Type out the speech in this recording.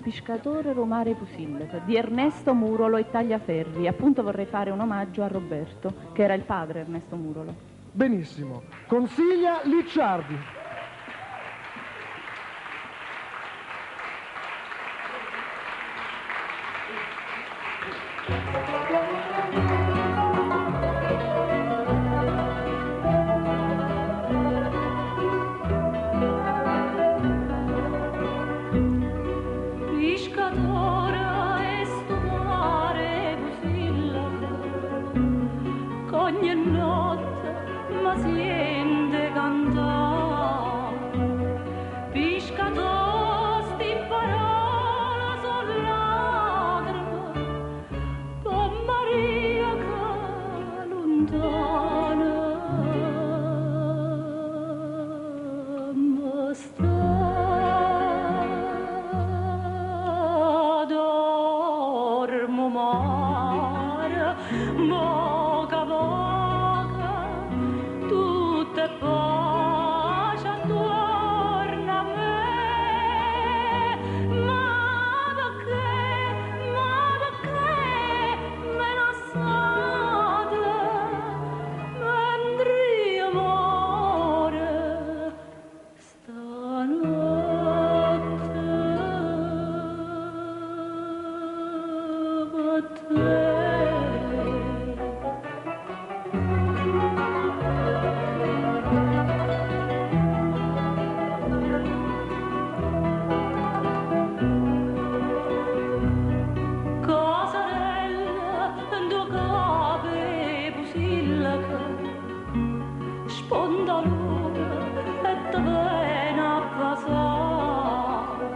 pescatore Romare Pusilleta di Ernesto Murolo e Tagliaferri. Appunto vorrei fare un omaggio a Roberto, che era il padre Ernesto Murolo. Benissimo. Consiglia Licciardi. Ogni notte mi sente cantare, pescatore sti parole sono lacrime, per Maria che lontana mi sta. Dormo mare, poca poca, tutte pace attorno a me. Ma perché me lasciate mentre io muore stanotte? Spondalore e te vena a passare.